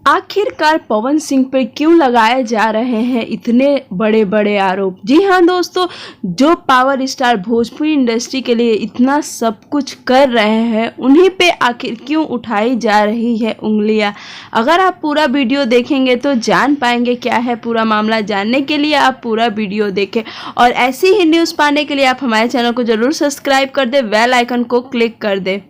आखिरकार पवन सिंह पर क्यों लगाए जा रहे हैं इतने बड़े बड़े आरोप। जी हाँ दोस्तों, जो पावर स्टार भोजपुरी इंडस्ट्री के लिए इतना सब कुछ कर रहे हैं उन्हीं पे आखिर क्यों उठाई जा रही है उंगलियां। अगर आप पूरा वीडियो देखेंगे तो जान पाएंगे क्या है पूरा मामला। जानने के लिए आप पूरा वीडियो देखें और ऐसी ही न्यूज़ पाने के लिए आप हमारे चैनल को जरूर सब्सक्राइब कर दे, बेल आइकन को क्लिक कर दे।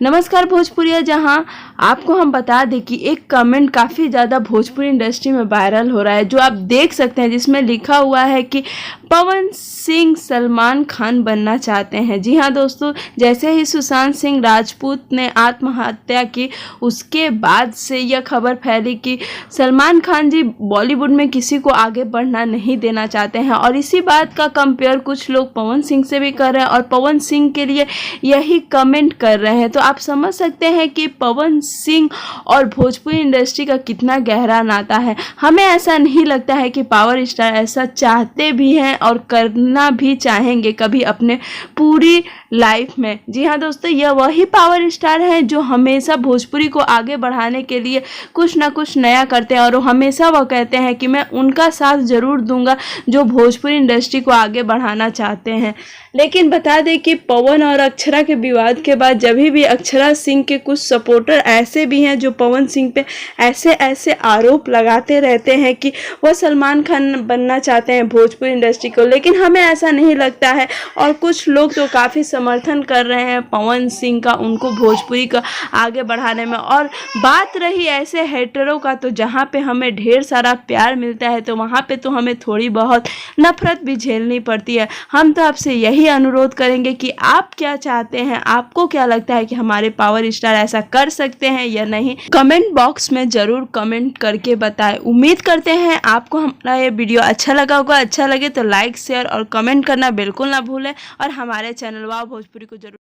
नमस्कार भोजपुरिया, जहां आपको हम बता दें कि एक कमेंट काफ़ी ज़्यादा भोजपुरी इंडस्ट्री में वायरल हो रहा है, जो आप देख सकते हैं, जिसमें लिखा हुआ है कि पवन सिंह सलमान खान बनना चाहते हैं। जी हाँ दोस्तों, जैसे ही सुशांत सिंह राजपूत ने आत्महत्या की उसके बाद से यह खबर फैली कि सलमान खान जी बॉलीवुड में किसी को आगे बढ़ना नहीं देना चाहते हैं और इसी बात का कंपेयर कुछ लोग पवन सिंह से भी कर रहे हैं और पवन सिंह के लिए यही कमेंट कर रहे हैं। तो आप समझ सकते हैं कि पवन सिंह और भोजपुरी इंडस्ट्री का कितना गहरा नाता है। हमें ऐसा नहीं लगता है कि पावर स्टार ऐसा चाहते भी हैं और करना भी चाहेंगे कभी अपने पूरी लाइफ में। जी हाँ दोस्तों, यह वही पावर स्टार हैं जो हमेशा भोजपुरी को आगे बढ़ाने के लिए कुछ ना कुछ नया करते हैं और हमेशा वह कहते हैं कि मैं उनका साथ ज़रूर दूंगा जो भोजपुरी इंडस्ट्री को आगे बढ़ाना चाहते हैं। लेकिन बता दें कि पवन और अक्षरा के विवाद के बाद जब भी अक्षरा सिंह के कुछ सपोर्टर ऐसे भी हैं जो पवन सिंह पे ऐसे ऐसे आरोप लगाते रहते हैं कि वह सलमान खान बनना चाहते हैं भोजपुरी इंडस्ट्री को, लेकिन हमें ऐसा नहीं लगता है। और कुछ लोग तो काफ़ी समर्थन कर रहे हैं पवन सिंह का, उनको भोजपुरी का आगे बढ़ाने में। और बात रही ऐसे हेटरों का, तो जहाँ पे हमें ढेर सारा प्यार मिलता है तो वहाँ पे तो हमें थोड़ी बहुत नफरत भी झेलनी पड़ती है। हम तो आपसे यही अनुरोध करेंगे कि आप क्या चाहते हैं, आपको क्या लगता है कि हमारे पावर स्टार ऐसा कर सकते हैं या नहीं, कमेंट बॉक्स में जरूर कमेंट करके बताएं। उम्मीद करते हैं आपको हमारा ये वीडियो अच्छा लगा होगा। अच्छा लगे तो लाइक, शेयर और कमेंट करना बिल्कुल ना भूलें और हमारे चैनल वाव भोजपुरी को जरूर